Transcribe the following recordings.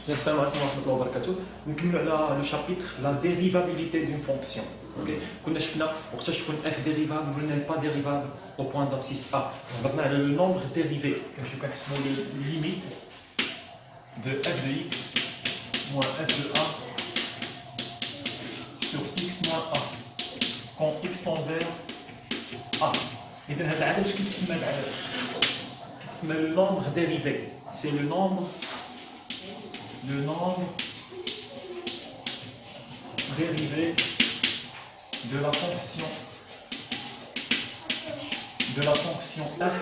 Assalamu alaikum wa rahmatullahi wa barakatuh. نكملوا على لو شابيتر لا ديريفابيليتي دون فونكسيون. اوكي كنا شفنا وقتاش تكون اف ديريفابل ولا با ديريفابل او بوان دابسيس ا. هضرنا على لو نومبر ديريفي كنمشيو كنحسبوا لي ليميت دو اف دو اكس موان اف دو ا sur x moins a quand x tend vers a. إذا هذا العدد اش كيتسمى العدد؟ كيتسمى لو نومبر ديريفي. سي لو نومبر dérivé de la fonction f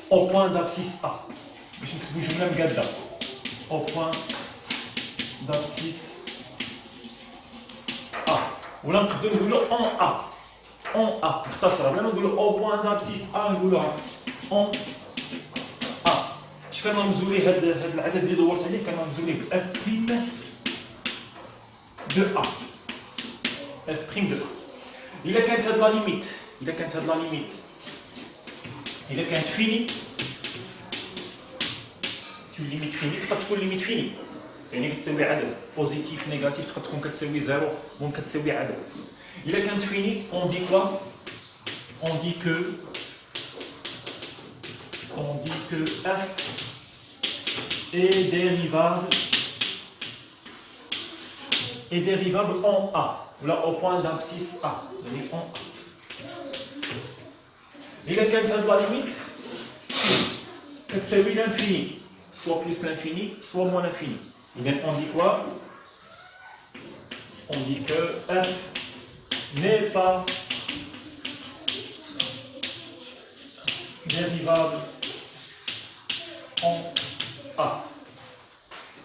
au point d'abscisse a. باش نكتبو جملة مقادة au point d'abscisse a. ولا نقدروا نقولوا en a مختصرة بلا ما نقولوا au point d'abscisse a نقولوها en a. اش كنرمزوا ليه هاد العدد اللي دورت عليه كنرمزوا ليه ب f prime de a. f prime de a. إلا كانت هاد لا ليميت إلا كانت فيني سي ليميت فيني تقدر تكون ليميت فيني يعني كتساوي عدد بوزيتيف نيجاتيف تقدر تكون كتساوي زيرو ممكن كتساوي عدد. إلا كانت فيني on dit quoi on dit que f est dérivable en a ou là au point d'abscisse a. En a. إذا كانت هاد لا ليميت كتساوي l'infini soit plus l'infini soit moins l'infini. إذا on dit quoi on dit que f n'est pas dérivable en a.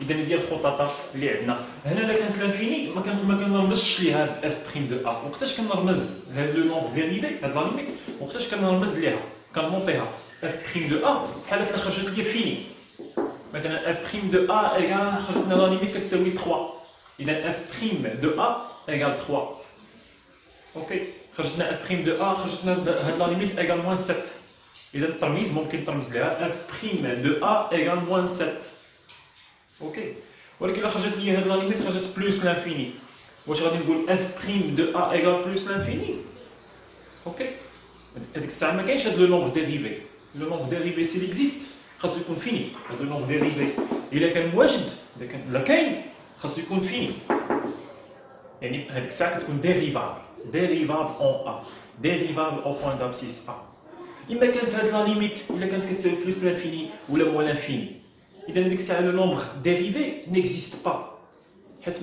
إذا ندير الخططة اللي عندنا هنا إلا كانت لانفيني ما كنرمزش ليها اف بريم دو ا. وقتاش كنرمز لهاد لو نومبر ديريفي هاد لا ليميت وقتاش كنرمز ليها كنمونطيها اف بريم دو ا في حالة اللي خرجت لي فيني مثلا اف بريم دو ا ايكال خرجت لنا لا ليميت كتساوي 3. إذا اف بريم دو ا ايكال 3. اوكي خرجتنا اف بريم دو ا خرجتنا هاد لا ليميت ايكال موان 7. إذا الترميز ممكن ترمز لها اف بريم دو ا ايكال موان 7. اوكي ولكن الا خرجت لي هاد لا ليميت خرجت بلوس لانفيني واش غادي نقول اف بريم دو ا ايكال بلوس لانفيني؟ اوكي هذيك الساعه ما كاينش هاد لو نومبر ديريفي. لو نومبر ديريفي سي ليكزيست خاصو يكون فيني. هاد لو نومبر ديريفي الا كان واجد لا كاين خاصو يكون فيني يعني هذيك الساعه كتكون ديريفابل اون ا ديريفابل او بوين دابسيس ا. اما كانت هاد لا ليميت ولا كانت كتساوي بلوس لانفيني ولا موان لانفيني. إذا ديك الساعة لو نومبر ديريفي نيكزيست با حيت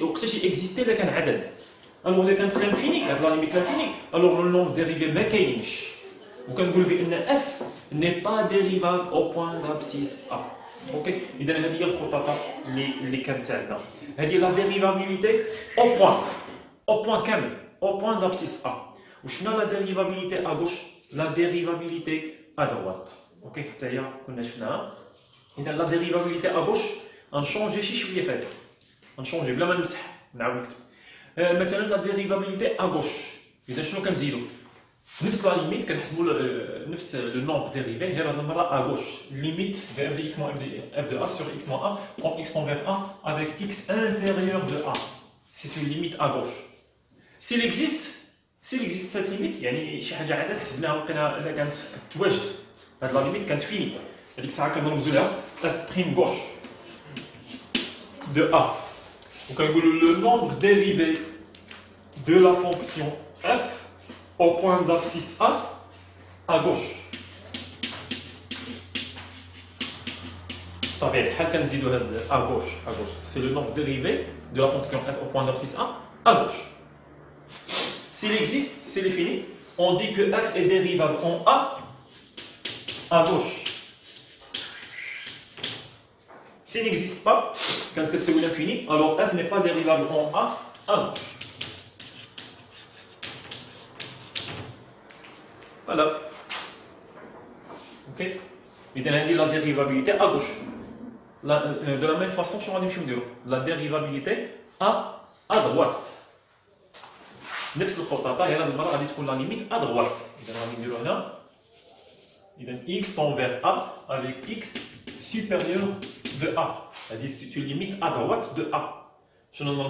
وقتاش اكزيستي إلا كان عدد. الوغ إلا كانت لانفيني هاد لا ليميت لانفيني الوغ لو نومبر ديريفي ما كاينش وكنقول بأن اف ني با ديريفابل أو بوين دابسيس ا. اوكي إذا هذه هي الخططة اللي كانت عندنا. هذه لا ديريفابيليتي أو بوين كامل أو بوين دابسيس ا. وشفنا لا ديريفابيليتي ا غوش لا ديريفابيليتي ا دوات. اوكي حتى هي كنا شفناها. اذا لا ديريفابيليتي ا غوش غنشونجي شي شويه فيها غنشونجي بلا ما نمسح نعاود نكتب. مثلا لا ديريفابيليتي ا غوش اذا شنو كنزيدو نفس لا ليميت كنحسبوا نفس لو نومبر ديريفي غير هذه المره ا غوش ليميت de f de x moins f de a sur x moins a quand x tend vers a avec x inférieur de a. C'est une limite à gauche. S'il existe cette limite يعني شي حاجه عاده حسبناها لقينا الا كانت كتواجد هاد لا ليميت كانت فيني هذيك الساعه كنرمزو لها اف بريم غوش دو ا وكنقولوا لو نومبر ديريفي دو لا فونكسيون اف au point d'abscisse a à gauche. بطبيعة الحال كنزيدو هاد à gauche c'est le nombre dérivé de la fonction f au point d'abscisse a à gauche. S'il existe, s'il est fini, on dit que f est dérivable en a à gauche. S'il n'existe pas, quand c'est l'infini, alors f n'est pas dérivable en a à gauche. Voilà. Ok. Et on a dit la dérivabilité à gauche. De la même façon, sur la dérivabilité à droite. نفس الخطة هي هذه المرة غادي تكون لا ليميت à droite. إذا غادي نديرو هنا إذا x tend vers A avec x supérieur de A. C'est-à-dire si tu limites à droite de A. Je vais vous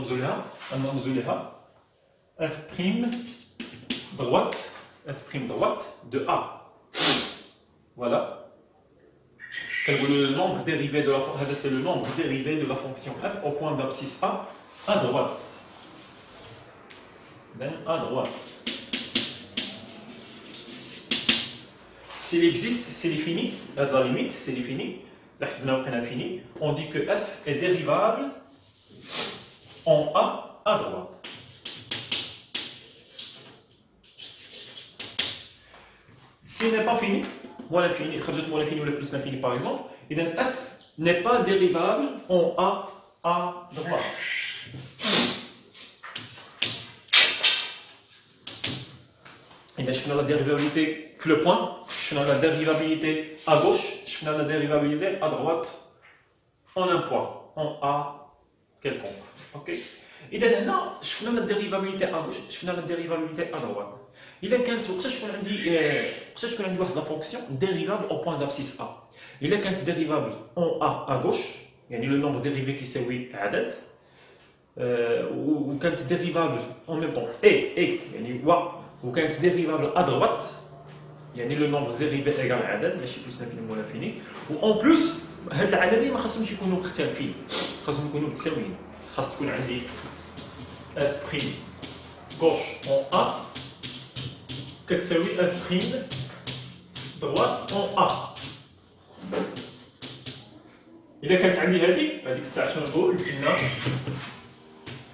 f' droite, f' droite de A. Voilà. Le nombre dérivé de la fonction, c'est le nombre dérivé de la fonction f au point d'abscisse A à droite. À droite. S'il existe, c'est l'infini, la limite, c'est l'infini, l'axe de l'infini, on dit que f est dérivable en A à droite. S'il n'est pas fini, moins l'infini, moins l'infini ou le plus l'infini par exemple, et donc f n'est pas dérivable en A à droite. Et donc je fais la dérivabilité le point, je fais la dérivabilité à gauche, je fais la dérivabilité à droite en un point, en A quelconque. Ok. Et donc là, je fais la dérivabilité à gauche, je fais la dérivabilité à droite. Il est quand je connais la fonction dérivable au point d'abscisse A. Il est quand dérivable en A à gauche, il y a le nombre dérivé qui c'est oui عدد, ou quand dérivable en même temps et ou quand dérivable à droite, il y a le nombre dérivé égal à عدد, ماشي plus l'infini moins l'infini, ou en plus هاد العددين ما خاصهمش يكونوا مختلفين، خاصهم يكونوا متساويين، خاص تكون عندي f' gauche en A كتساوي f' droite en A. إذا كانت عندي هذيك الساعة شنو نقول؟ قلنا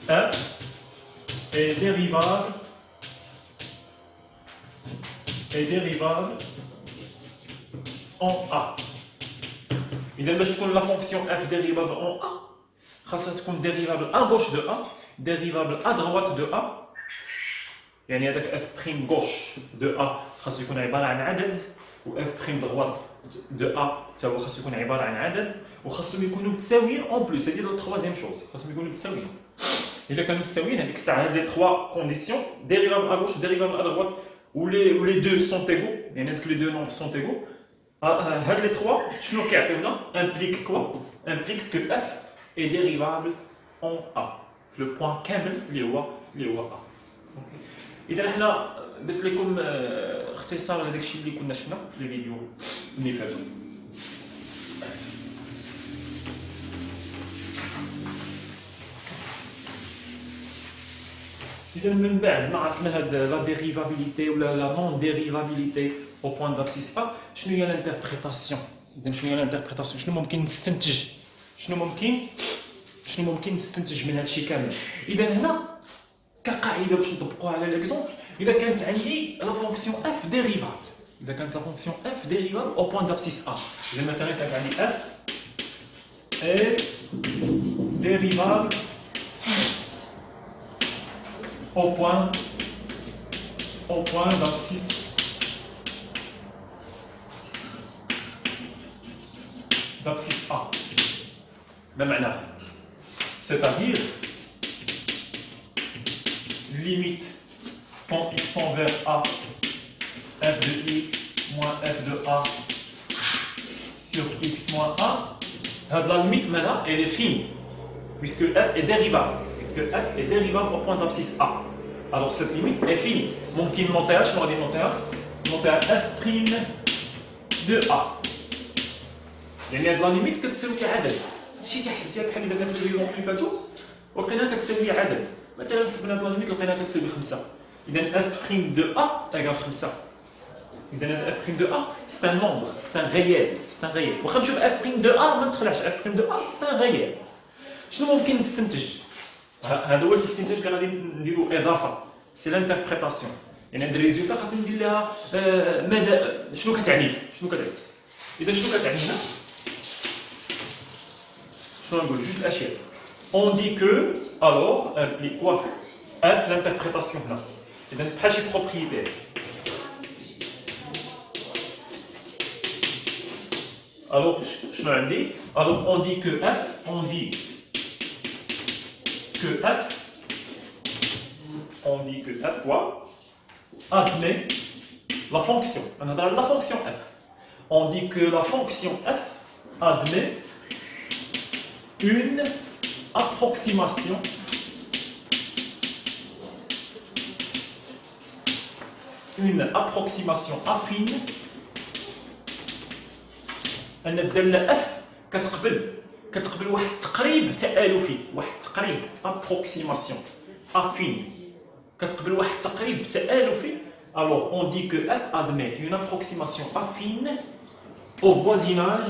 f est dérivable en A. إذا باش تكون لا فونكسيون f dérivable en A خاصها تكون dérivable à gauche de A, dérivable à droite de A. يعني هذاك f' gauche de A خاصو يكون عبارة عن عدد، و f' droite de A تا هو خاصو يكون عبارة عن عدد، وخاصهم يكونوا متساويين اون بلوس. هذه لا تخوازيام شوز، خاصهم يكونوا متساويين. إلا كانوا متساويين هذيك الساعة هاد لي تخوا كونديسيون dérivable à gauche, dérivable à droite, où les deux sont égaux، يعني هذوك les deux nombres sont égaux. هاد لي تخوا شنو كيعطيونا؟ implique quoi؟ implique que f est dérivable en A في le point كامل اللي هو A. إذا حنا درت لكم اختصار لهذاك الشيء اللي كنا شفنا في الفيديو اللي فاتوا. إذا من بعد ما عرفنا هاد لا ديريفابيليتي ولا لا نون ديريفابيليتي au point d'abscisse A، شنو هي الانتربريتاسيون؟ إذا شنو هي الانتربريتاسيون؟ شنو ممكن نستنتج من هذا الشيء كامل؟ إذا هنا كقاعده باش نطبقوها على ليكزومبل، اذا كانت عندي لا فونكسيون اف ديريفابل، اذا كانت لا فونكسيون اف ديريفابل او بوين d'abscisse A، اذا مثلا كانت عندي اف اي ديريفابل au point d'abscisse A. ما معناها؟ c'est-à-dire limite quand x tend vers A, f de x moins f de A sur x moins A, la limite maintenant elle est finie, puisque f est dérivable, au point d'abscisse A. Alors cette limite est finie. ممكن نوطيها، شنو غادي نوطيها f' de A. يعني هاد لا ليميت كتساوي عدد، ماشي تحسبتيها بحال اذا كانت ليزونبل اللي فاتوا ولقيناها كتساوي عدد. مثلا حسبنا هاد لا ليميت لقيناها كتساوي 5، اذا f' de A égale 5. اذا هاد f' de A c'est un nombre, c'est un réel. واخا نشوف f' de A ما تخلعش، f' de A c'est un réel. شنو ممكن نستنتج؟ هذا هو الاستنتاج اللي غادي نديرو اضافه، سي لانتربريتاسيون. يعني هاد الريزولتا خاصنا ندير لها مدى شنو كتعني. اذا شنو كتعني هنا؟ شنو نقول؟ جوج الاشياء. On dit que, alors, implique quoi? F, l'interprétation là. Et donc, pas chez propriétaire. Alors, je me dis, alors on dit que F, quoi? Admet la fonction. On a la fonction F. On dit que la fonction F admet une approximation affine أن بدلنا اف كتقبل واحد التقريب تآلفي، واحد التقريب approximation affine كتقبل واحد التقريب تآلفي. Alors on dit que f admet une approximation affine au voisinage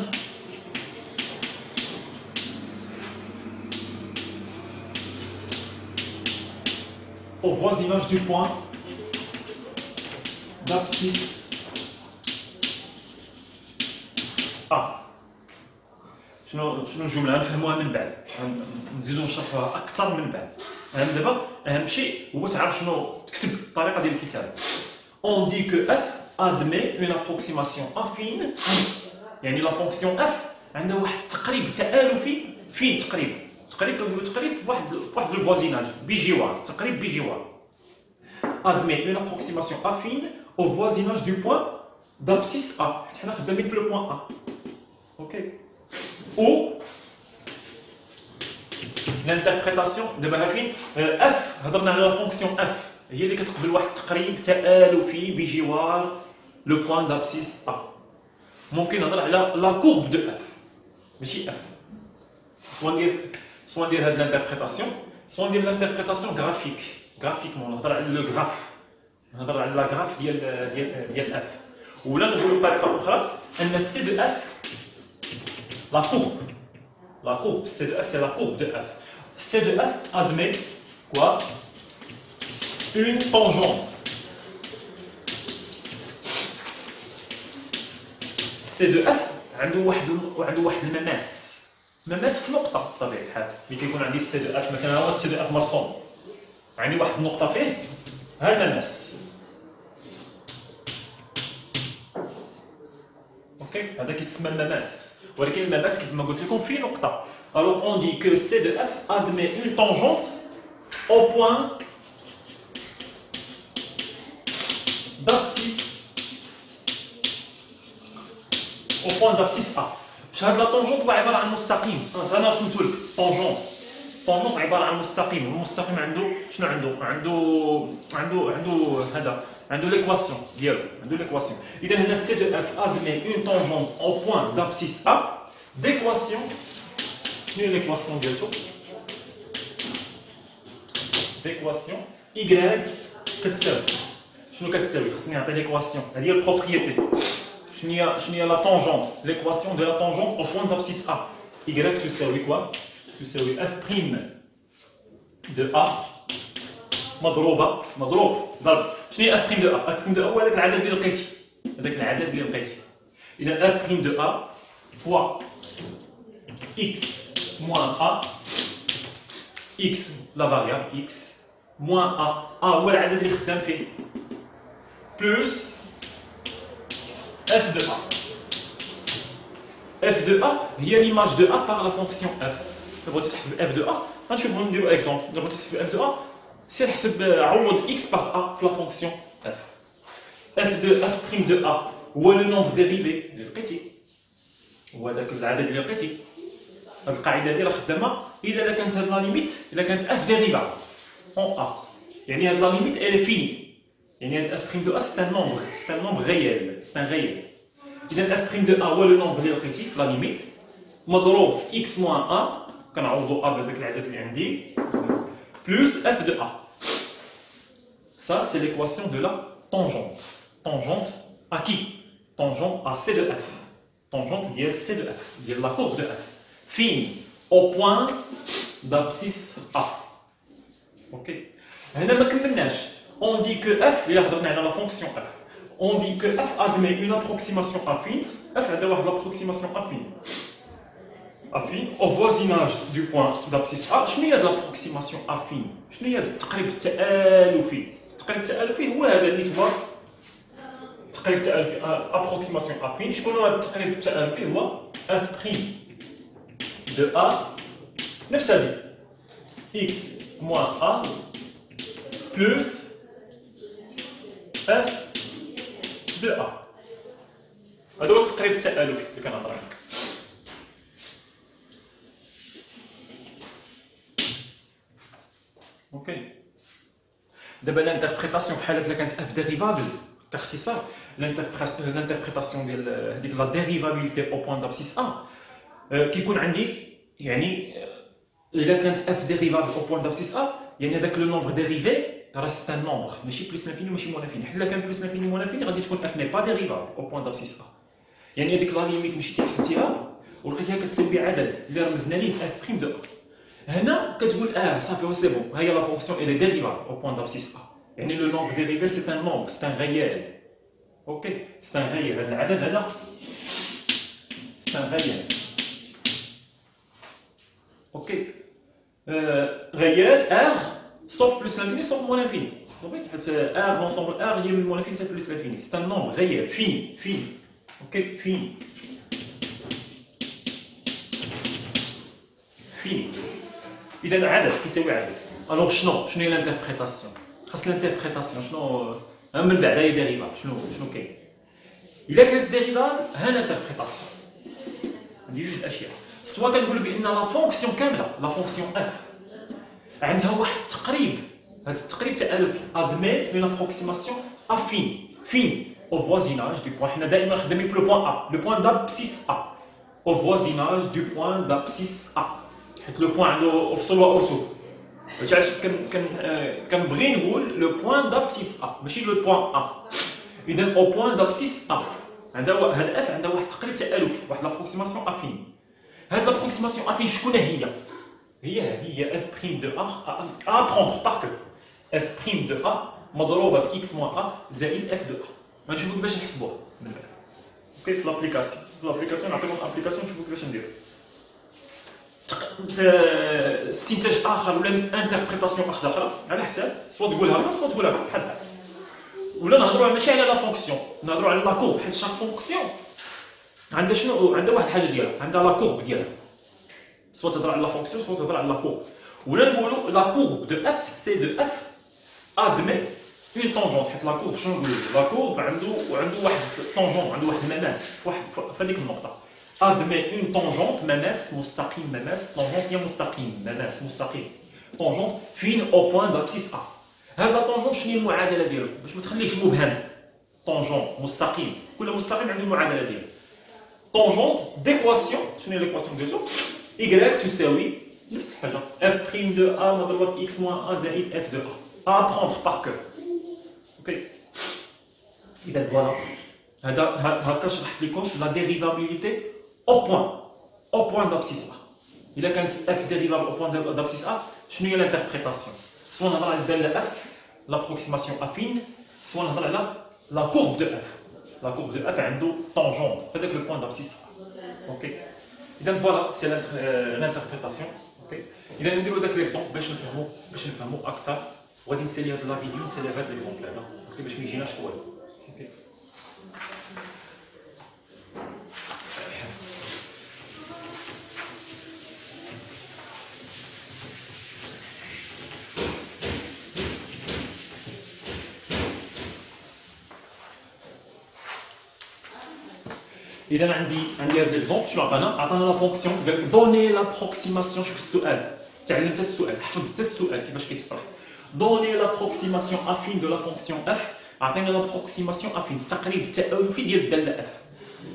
du point d'abscisse A. شنو الجمله نفهموها من بعد، نزيدو نشرحوها اكثر من بعد. دابا اهم شيء هو تعرف شنو تكتب الطريقه ديال الكتاب. On dit que f admet une approximation affine، يعني لا فونكسيون f عندها واحد التقريب تآلفي. فين تقريب كنقولوا تقريب في واحد الفوازيناج بجوار، تقريب بجوار. admet une approximation affine au voisinage du point d'abscisse A. حنا خدامين في le point A. OK. Ou l'interprétation دابا فين f هضرنا على لا فونكسيون f هي اللي كتقبل واحد التقريب تآلفي بجوار لو بوين دابسيس A. ممكن نهضر على لا كورب دو f ماشي f. سوا ندير هاد الانتربريتاسيون، سوا ندير الانتربريتاسيون غرافيكمون، نهضر على لو غراف، نهضر على لا غراف ديال f. ولا نقولوا بطريقه اخرى ان سي دو f la courbe C de f, c'est la courbe de f. C de f admet quoi? Une tangente. C de f عنده واحد المماس في نقطة بطبيعة الحال. ملي كيكون عندي C de f مثلا هو C de f مرسوم، عندي واحد النقطة فيه ها المماس. اوكي، هذا كيتسمى المماس. ولكن المماس كيف ما قلت لكم في نقطة. Alors on dit que C de f admet une tangente au point d'abscisse A. هاد لا طونجونت هو عبارة عن مستقيم. أنا رسمت لك طونجونت عبارة عن مستقيم. المستقيم عنده شنو عنده l'équation ديالو، إذا هنا C de f admet une tangente au point d'abscisse A d'équation. شنو هي l'équation ديالو؟ l'équation y كتساوي شنو كتساوي؟ خصني نعطي l'équation، هذه هي البروبريتي. شنو هي la tangente؟ l'équation de la tangente au point d'abscisse A. y تساوي quoi؟ تساوي f prime de A مضروب ضرب. شنو هي f prime de A؟ f prime de A هو هذاك العدد اللي لقيتي، إذا f prime de A fois x moins A، x la variable x moins A هو العدد اللي خدام فيه، plus f de A. f de A هي l'image de A par la fonction f. بغيتي تحسب f de A غنشوفو نديرو اكزومبل. بغيتي تحسب f de A سير حسب عوض x par A في la fonction f. f prime de A هو لو نومبر ديريفي اللي لقيتي، هو داك العدد اللي لقيتي. هاد القاعده هادي راه خدامه الا كانت هاد لا ليميت، الا كانت f ديريفا اون A، يعني هاد لا ليميت elle est finie، يعني هاد f prime de A c'est un nombre réel، c'est un réel. اذا f prime de A هو لو نومبر اللي لقيتي في لا ليميت مضروب في x moins A، كنعوضو A بهذاك العدد اللي عندي، plus f de A. Ça c'est l'équation de la tangente. Tangente à qui? Tangente à C de f. Tangente ديال C de f ديال la courbe de f fine au point d'abscisse A. OK. هنا ما كملناش. On dit que f اللي هضرنا على la fonction f. On dit que f admet une approximation affine. f عندها واحد l'approximation affine au voisinage du point d'abscisse A. شنو هي هاد l'approximation affine؟ شنو هي هاد التقريب التآلفي؟ التقريب التآلفي هو هذا اللي تبارك تقريب التآلفي approximation affine. شكون هو هذا التقريب التآلفي؟ هو f prime de A نفس هذه x moins A plus f de A. هذا هو التقريب التآلفي اللي كنهضر عليه. دابا لانتربريتاسيون في حاله الا كانت اف ديريفابل كاختصار لانتربريتاسيون ديال هذيك لا ديريفابيليتي او بوان دابسيس ا كيكون عندي يعني الا كانت اف ديريفابل او بوان دابسيس ا يعني هذاك لو نومبر ديريفي راه سي ان نومبر ماشي بلوس لانفيني ماشي مون لانفيني، حيت الا كان بلوس لانفيني مون لانفيني غادي تكون اف ني با ديريفابل او بوان دابسيس ا، يعني هذيك لا ليميت مشيتي حسبتيها ولقيتيها كتساوي عدد اللي رمزنا ليه اف بريم دو ا. هنا كتقول صافي سي بون، ها هي لا فونكسيون الي ديريفابل او بوان دابسيس ا، يعني لو نومبر ديريفي سي ان نومبر سي ان ريال. اوكي سي ان ريال، هذا العدد هذا سي ان ريال. اوكي ريال ار sauf plus l'infini sauf moins l'infini. Donc R l'ensemble R il y a moins l'infini c'est plus l'infini. C'est un nombre réel, fini. OK, fini. إذا عدد كيساوي عدد. الوغ شنو هي الانتربريتاسيون؟ خاص الانتربريتاسيون شنو من بعد هي ديريفال شنو كاين؟ إلا كانت ديريفال ها الانتربريتاسيون. عندي جوج أشياء. سوا كنقولوا بأن لا فونكسيون كاملة لا فونكسيون اف عندها واحد التقريب، هذا التقريب تألفي ادمي اون ابروكسيماسيون فين au voisinage du point. حنا دائما خدامين في لو بوان ا، لو بوان d'abscisse a au voisinage du point d'abscisse a، حيت لو بوان عنده افصل وارسل. علاش كنبغي نقول لو بوان d'abscisse a ماشي لو بوان ا. اذا au point d'abscisse a عندها هاد اف عندها واحد التقريب تألفي، واحد لابروكسيماسيون افين. هاد لابروكسيماسيون افين شكون هي f prime de a à apprendre par cœur. f prime de a مضروبه في x moins a زائد f de a. غنشوفوا كيفاش نحسبوها من بعد. اوكي في لابليكاسيون نعطيكم ابليكاسيون نشوفوا كيفاش نديروا. استنتاج اخر ولا انتربريتاسيون اخرى على حساب سوا تقولها هكا سوا تقولها بحال هكا. ولا نهضروا ماشي على لا فونكسيون، نهضروا على لا كورب، حيت شاك فونكسيون عندها شنو؟ عندها واحد الحاجه ديالها، عندها لا كورب ديالها. سوا تهضر على لا فونكسيون سوا تهضر على لا كورب. ولا نقولوا لا كورب دو اف سي دو اف ادمي اون طونجونت، حيت لا كورب شنو نقولوا؟ لا كورب عنده واحد طونجونت، عنده واحد المماس في هذيك النقطه. ادمي اون طونجونت مماس مستقيم، مماس طونجونت هي مستقيم، مماس مستقيم طونجونت فين او بوان دابسيس ا. هاد لا طونجونت شنو هي المعادله ديالو باش ما تخليش مبهم؟ طونجونت مستقيم، كل مستقيم عنده المعادله ديالو. طونجونت ديكواسيون، شنو هي ليكواسيون ديالو؟ y تساوي نفس الحاجه f prime de a مضروبه في x moins a زائد f de a. à apprendre par cœur. اوكي اذا فوالا هكا شرحت لكم لا ديريفابيليتي او بوان دابسيس ا. اذا كانت f ديريفابل او بوان دابسيس ا شنو هي الانتربريتاسيون؟ سواء نهضر على الداله f لابروكسيماسيون افين، سواء نهضر على لا كورب دو f. لا كورب دو f عنده طونجونت في هذاك لو بوان دابسيس ا. اوكي إذا فوالا سي لانتربريتاسيون. اوكي إذا نديرو داك ليكزومبل باش نفهمو أكثر، وغادي نسالي هاد لا فيديو نسالي هاد ليكزومبل هذا اوكي باش ما يجيناش طوال. اوكي إذا عندي هاد ليكزومبل شنو عطانا لا فونكسيون قال لك دوني لابروكسيماسيون. شوف السؤال، تعلمت السؤال، حفظت السؤال كيفاش كيتطرح. دوني لابروكسيماسيون افين دو لا فونكسيون اف. عطينا لابروكسيماسيون افين التقريب التألفي ديال الداله اف.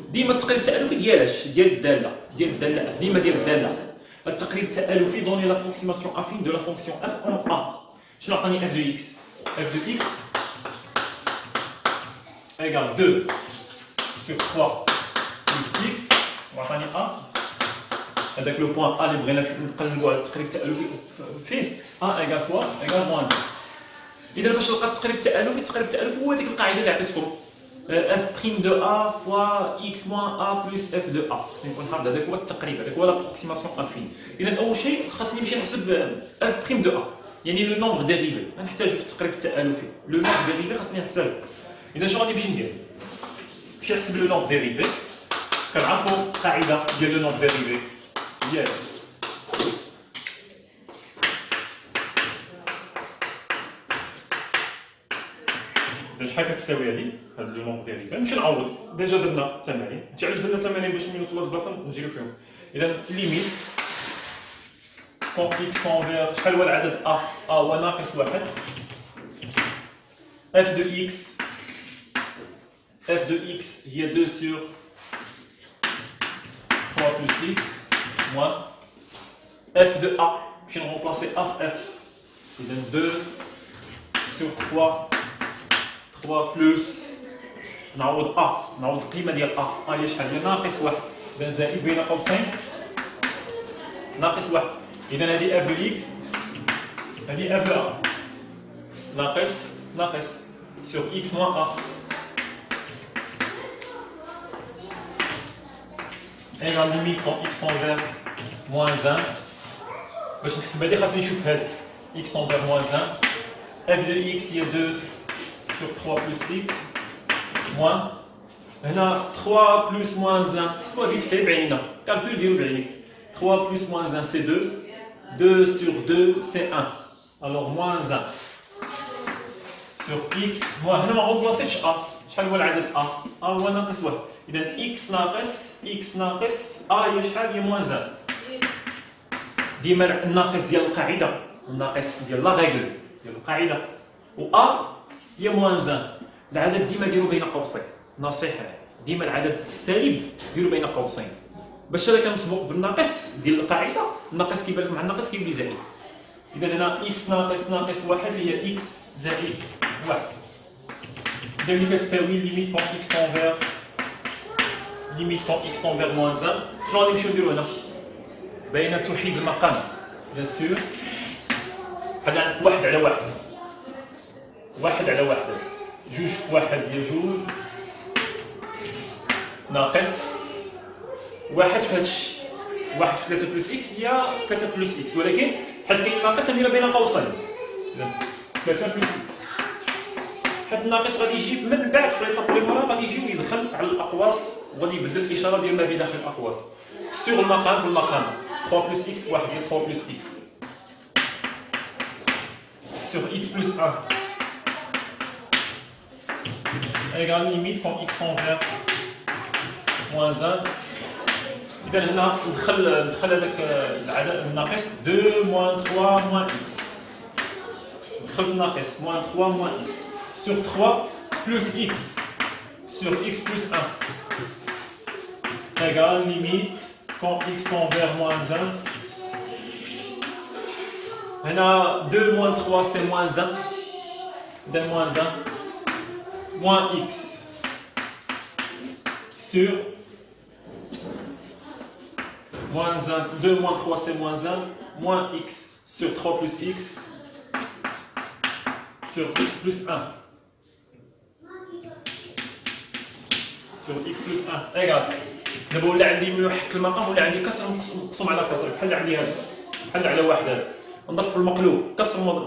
ديما التقريب التألفي ديالاش؟ ديال الداله اف، ديما ديال الداله. التقريب التألفي دوني لابروكسيماسيون افين دو لا فونكسيون اف اون ا. شنو عطاني اف دو اكس؟ اف دو اكس ايغال 2 sur 3 plus x وعطاني ا. هذاك لو بوان ا اللي بغينا نقلبوا على التقريب التألفي فيه ا ايغال كوا؟ ايغال موان 0. اذا باش نلقى التقريب التألفي هو هذيك القاعده اللي عطيتكم اف بريم دو ا فوا اكس موان ا بلس اف دو ا. خصني نكون حافظ هذاك هو التقريب، هذاك هو لابروكسيماسيون افين. اذا اول شيء خاصني نمشي نحسب اف بريم دو ا، يعني لو نومبر ديريفي غنحتاجو في التقريب التألفي. لو نومبر ديريفي خاصني نحسبو. اذا شنو غادي نمشي ندير؟ نمشي نحسب لو نومبر ديريفي. كنعرفوا القاعده ديال لو نومبر ديريفي ديال شحال كتساوي هادي؟ هاد لو نومبر ديريفي نمشي نعوض. ديجا درنا تمارين، هادشي علاش درنا تمارين باش ملي نوصلوا للبلاصه نجريو فيهم. اذا ليميت كون اكس كونفير شحال هو العدد ا هو ناقص واحد f de x هي 2 sur 3 plus x moins f de a. Je vais remplacer a f. Il donne 2 sur 3 plus نعوض a نعوض القيمة ديال a هي شحال هي ناقص 1 إذا زائد بين قوسين ناقص 1 إذا هذه f de x هذه f de a ناقص sur x moins a égale limite quand x tend vers moins 1 باش نحسب هذه خاصني نشوف هذه x tend vers moins 1 f de x هي 2 sur 3 plus x moins هنا 3 plus moins 1 حسبوها فيت في بعيننا كالكول ديرو بعينك 3 plus moins 1 c'est 2 2 sur 2 c'est 1 alors moins 1 sur x moins هنا ما غنبلاصيش a شحال هو العدد a هو ناقص 1 اذا x ناقص a هي شحال هي moins 1 ديما الناقص ديال القاعده الناقص ديال لا ريغل ديال القاعده و a هي moins 1 العدد ديما ديروا بين قوسين نصيحه ديما العدد السالب ديروا بين قوسين باش راه كنسبق بالناقص ديال القاعده الناقص كيبان لك مع الناقص كيولي زائد اذا هنا x ناقص 1 هي x زائد 1 اذا اللي كتساوي ليميت كون x tend vers moins 1 شنو غادي نمشيو نديرو هنا بين توحيد المقام بيان سور بحال عندك 1 على 1 1 على 1 جوج في 1 هي جوج ناقص 1 في هادشي 1 في 3 بلس اكس هي 3 بلس اكس ولكن حيت كاين ناقص نديرها بين قوسين 3 بلس اكس حيت الناقص غادي يجي من بعد في ليطاب اللي مورا غادي يجي ويدخل على الاقواس وغادي يبدل الاشاره ديال ما بين داخل الاقواس سور المقام في المقام 3 بلس اكس 1 هي 3 بلس اكس سور اكس بلس 1 égale limite quand x tend vers moins 1 إذا هنا ندخل هذاك العدد الناقص 2 moins 3 moins x ندخل الناقص moins 3 moins x sur 3 plus x sur x plus 1 égale limite quand x tend vers moins 1 هنا 2 moins 3 c'est moins 1 إذا moins 1 moins x sur moins 1, 2 moins 3 c'est moins 1, moins x sur 3 plus x sur x plus 1 sur x plus 1 égale دابا ولا عندي من واحد المقام ولا عندي كسر مقسوم على كسر بحال عندي هذا بحال على واحد هذا نضرب في المقلوب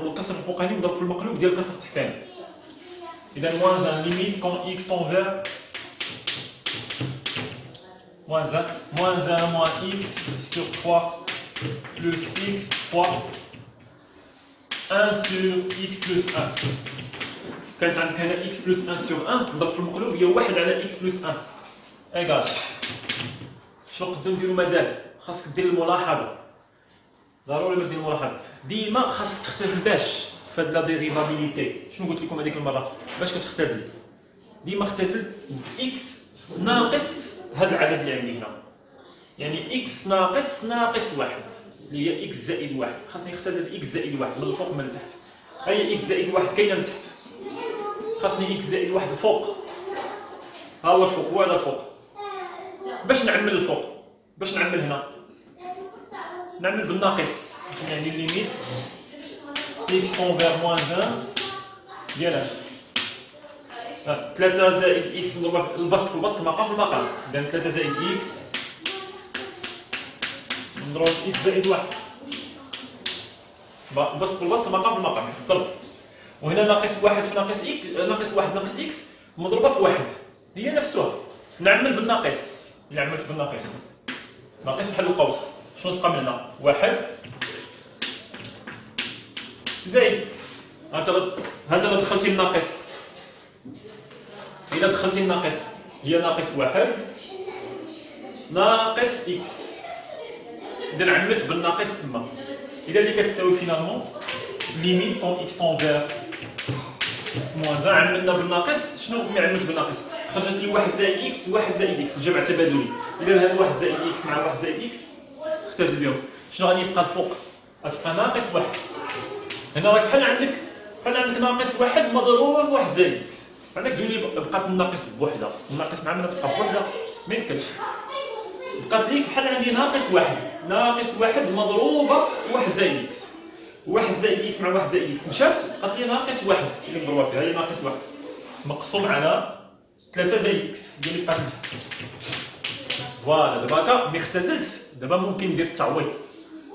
الكسر الفوقاني نضرب في المقلوب ديال الكسر التحتاني إذا moins 1 limite quand x tend vers moins 1 moins x sur 3 plus x fois 1 sur x plus 1 كانت عندك هنا x plus 1 sur 1 نضرب في المقلوب هي 1 على x plus 1 ايكال شنو نقدروا نديروا مازال خاصك دير الملاحظه ضروري دير الملاحظه ديما خاصك تختزل باش فهاد لا ديريفابيليتي شنو قلت لكم هذيك المره باش كتختزل ديما اختزل اكس ناقص هذا العدد اللي عندي هنا يعني اكس ناقص 1 اللي هي اكس زائد 1 خاصني نختزل اكس زائد 1 من الفوق من التحت هي اكس زائد 1 كاينه من تحت خاصني اكس زائد 1 الفوق ها هو الفوق هو هذا الفوق باش نعمل الفوق باش نعمل هنا نعمل بالناقص يعني الليميت x tend vers moins 1 ديال 3 زائد x مضروبه في البسط المقام في المقام اذا 3 زائد x نضرب x زائد 1 البسط المقام في المقام في الضرب وهنا ناقص 1 في ناقص x ناقص 1 ناقص x مضروبه في 1 هي نفسها نعمل بالناقص إلا عملت بالناقص ناقص بحال القوس شنو تبقى من هنا 1 زائد اكس ها انت دخلتي الناقص الا دخلتي الناقص هي ناقص 1 ناقص اكس اذا عملت بالناقص تما اذا اللي كتساوي فينالمون ليميت كون اكس طون فيغ موان 1 عملنا بالناقص. شنو ملي عملت بالناقص؟ خرجت لي 1 زائد اكس 1 زائد اكس، الجمع تبادلي. اذا هذا 1 زائد اكس مع 1 زائد اكس اختزل بهم. شنو غادي يبقى الفوق؟ غتبقى ناقص 1. هنا راك بحال عندك ناقص 1 مضروب ب 1 زائد اكس. عندك تقول لي بقات الناقص بوحده، الناقص مع من تبقى بوحده؟ ما يمكنش. بقات لي بحال عندي ناقص 1 مضروبه في 1 زائد اكس. 1 زائد اكس مع 1 زائد اكس مشات، بقات لي ناقص 1 اللي مضروبه فيها هي ناقص 1 مقسوم على 3 زائد اكس ديال لي بقات. فوالا دابا هكا ملي اختزلت دابا ممكن ندير التعويض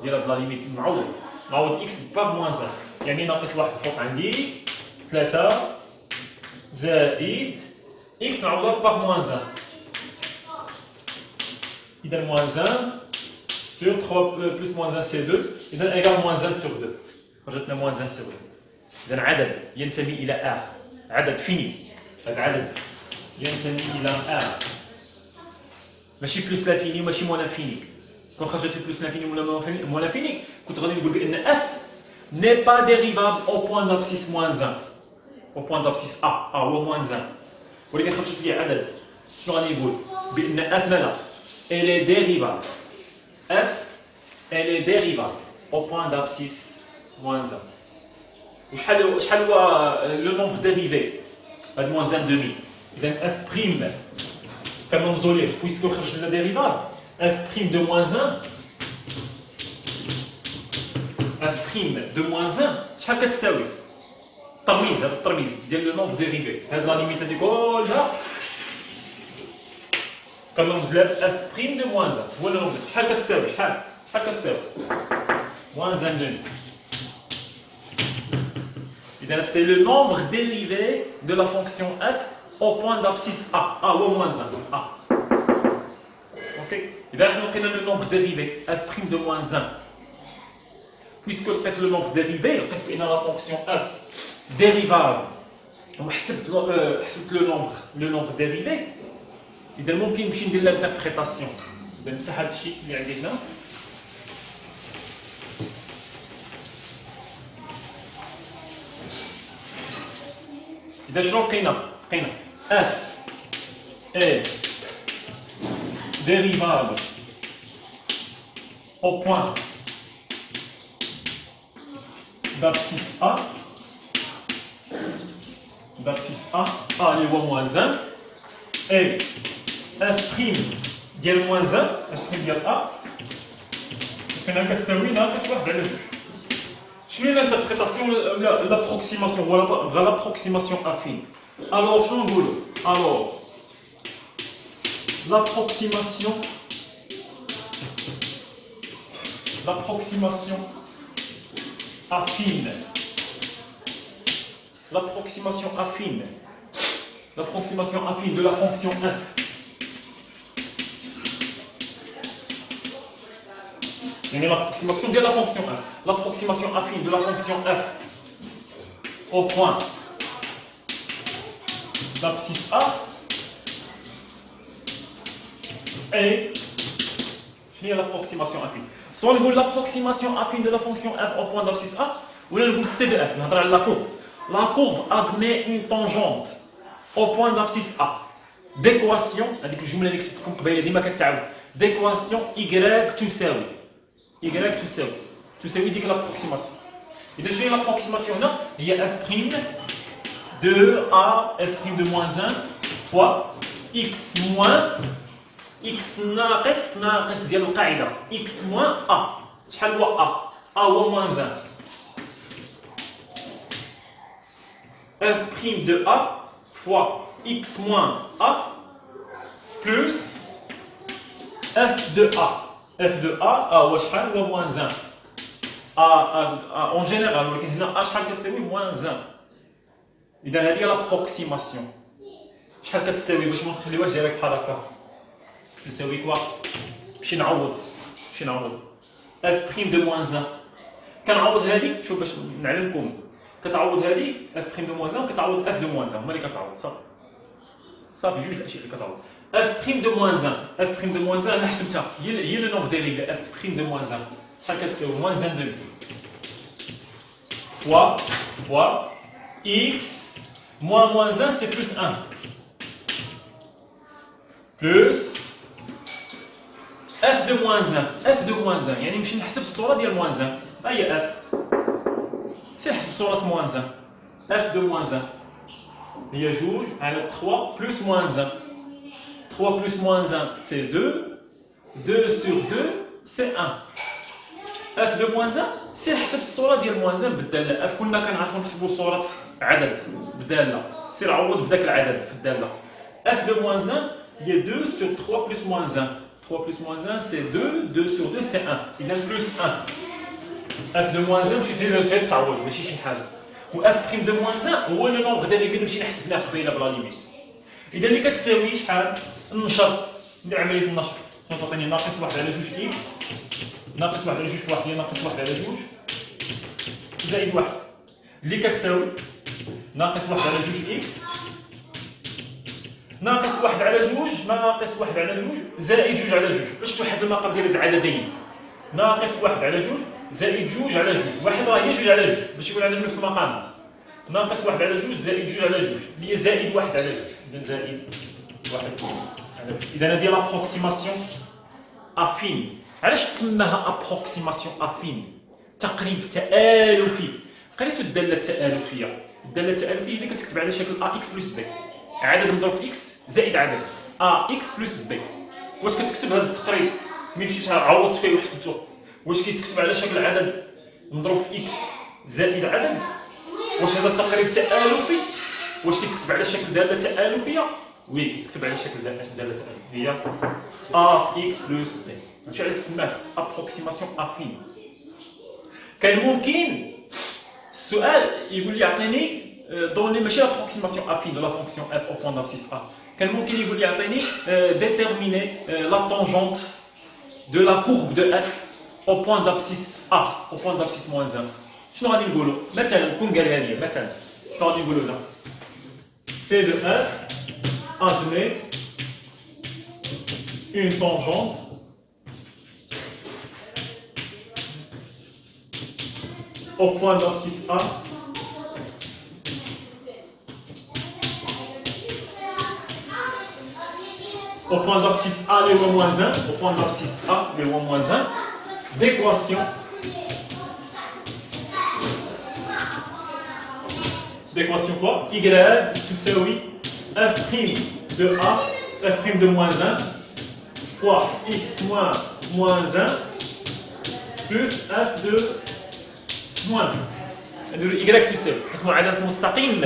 ديال هاد لا ليميت. نعوض اكس با موان 1 يعني ناقص 1 فوق عندي 3 زائد اكس نعوضها با موان 1. إذا موان 1 sur 3 plus moins 1 c'est 2. إذا égal moins 1 sur 2. خرجت لنا moins 1 sur 2. إذا عدد ينتمي إلى R، عدد فيني. هذا عدد ينتمي إلى R. ماشي بلس لانفيني وماشي موان انفيني. كون خرجت لي بلس لانفيني ولا موان انفيني كنت غادي نقول بأن F n'est pas dérivable au point d'abscisse moins 1. au point d'abscisse A هو moins 1. ولكن خرجت لي عدد شنو غادي نقول؟ بأن F مالا elle est dérivable. F, elle est dérivable au point d'abscisse moins 1. وشحال هو le nombre dérivé هاد moins 1 demi. إذا F prime كنرمزو ليه puisque خرج لنا dérivable. F prime de moins 1 F prime de moins 1 شحال كتساوي؟ الترميز، هذا الترميز ديال لو نومبر ديريفي. هاد لا ليميت هادي كلها كنرمز لها اف بريم دو موان 1 هو لو نومبر. شحال كتساوي؟ شحال كتساوي؟ موان 1 دومي. إذا سي لو نومبر ديريفي دو لا فونكسيون اف au point d'abscisse A. هو موان 1 A. اوكي. إذا حنا لقينا لو نومبر ديريفي اف بريم دو موان 1 puisque لقيت لو نومبر ديريفي لقيت بأن لا فونكسيون اف ديريفابل وحسبت لو نومبر ديريفي. إذا ممكن نمشي ندير لانتربريتاسيون. إذا نمسح هذا الشيء اللي عندي هنا. إذا شنو لقينا F est dérivable au point d'abscisse A. اللي هو moins 1 et F prime ديال moins 1 F prime ديال A كنا كتساوي ناقص 1 على 2. شنو هي لانتربريتاسيون لابروكسيماسيون ولا لابروكسيماسيون افين؟ الوغ شنو نقولو؟ الوغ l'approximation affine de la fonction f l'approximation de la fonction f, l'approximation affine de la fonction f au point d'abscisse A et شنو هي l'approximation affine. سواء نقول l'approximation affine de la fonction f au point d'abscisse A ولا نقول c de f. نهضر على la courbe. La courbe admet une tangente au point d'abscisse A d'équation هذيك الجمله اللي كتبت لكم قبيله ديما كتعاود d'équation y تساوي ديك l'approximation. إذا شنو هي l'approximation هنا؟ هي f prime de A f prime de moins 1 fois x moins x ناقص ديال القاعده x moins A. شحال هو A هو moins 1 f prime de A fois x moins A plus f de A. f de A هو شحال هو moins 1 en général ولكن هنا شحال كتساوي moins 1. إذا هذه هي لابروكسيماسيون. شحال كتساوي باش ما نخليوهاش ديريكت بحال هكا تساوي كوا؟ نمشي نعوض اف بريم دو موان 1 كنعوض هذه. شوف باش نعلمكم كتعوض هذه اف بريم دو موان 1 وكتعوض اف دو موان 1 هما اللي كتعوض صافي جوج الاشياء اللي كتعوض. اف بريم دو موان 1 انا حسبتها هي لو نومبر ديريفي اف بريم دو موان 1 شحال كتساوي موان 1 دومي فوا x moins 1, c'est plus 1. Plus f de moins 1. f de moins 1. يعني نمشي نحسب الصورة ديال moins 1. ها هي f. سير حسب صورة moins 1. f de moins 1. هي جوج على 3 plus moins 1. 3 plus moins 1, c'est 2. 2 sur 2, c'est 1. f de moins 1, سير حسب الصورة ديال moins 1 بالدالة. f كنا كنعرفو نحسبو صورة عدد بدالة. سير عوض بداك العدد في الدالة. f de moins 1 هي 2 sur 3 plus moins 1. 3 plus moins 1, c'est 2. 2 sur 2, c'est 1. إذا plus 1. f de moins 1 مشيتي تعوض ماشي شي حاجة. و f prime de moins 1 هو لو نومبر ديريفي اللي نمشي نحسب لها قبيله بلا ليميت. إذا اللي كتساوي شحال؟ النشر. ندير عملية النشر. شنو تعطيني؟ ناقص 1 على 2 إكس. ناقص 1 على 2 في 1 هي ناقص 1 على 2 زائد 1 اللي كتساوي ناقص 1 على 2 إكس ناقص 1 على 2 ناقص 1 على 2 زائد 2 على 2 باش توحد المقام ديال العددين. ناقص 1 على 2 زائد 2 على 2. واحد راه هي 2 على 2 باش يكون عندنا نفس المقام. ناقص 1 على 2 زائد 2 على 2 اللي هي زائد 1 على 2. إذا زائد 1 على 2. إذا هذه لابروكسيماسيون افين. علاش تسماها ابروكسيماسيون افين؟ تقريب تآلفي. قريتو الدالة التآلفية. الدالة التآلفية اللي كتكتب على شكل ا اكس بلس بي. عدد مضروب في اكس زائد عدد ا اكس بلس بي. واش كتكتب هذا التقريب ملي مشيت عوضت فيه وحسبته واش كيتكتب على شكل عدد مضروب في اكس زائد عدد؟ واش هذا التقريب تآلفي؟ واش كيتكتب على شكل دالة تآلفية؟ وي كيتكتب على شكل دالة تآلفية ا اكس بلس بي. هادشي علاش سمات ابروكسيماسيون افين. كان ممكن السؤال يقول لي يعطيني دوني ماشي ابروكسيماسيون افين دو لا فونكسيون اف او بوان دابسيس ا. كان ممكن يقول لي يعطيني ديتيرميني لا طونجونت دو لا كورب دو اف او بوان دابسيس ا او بوان دابسيس موان 1. شنو غادي نقولوا؟ مثلا كون قالها لي مثلا شنو غادي نقولوا هنا؟ سي دو اف admet une tangente au point d'abscisse A au point d'abscisse A les moins 1 au point d'abscisse A les moins 1 d'équation quoi? Y tout ça oui f prime de A f prime de moins 1 fois x moins 1 plus f de moins 1. نديرو y تساوي حيت معادلة مستقيم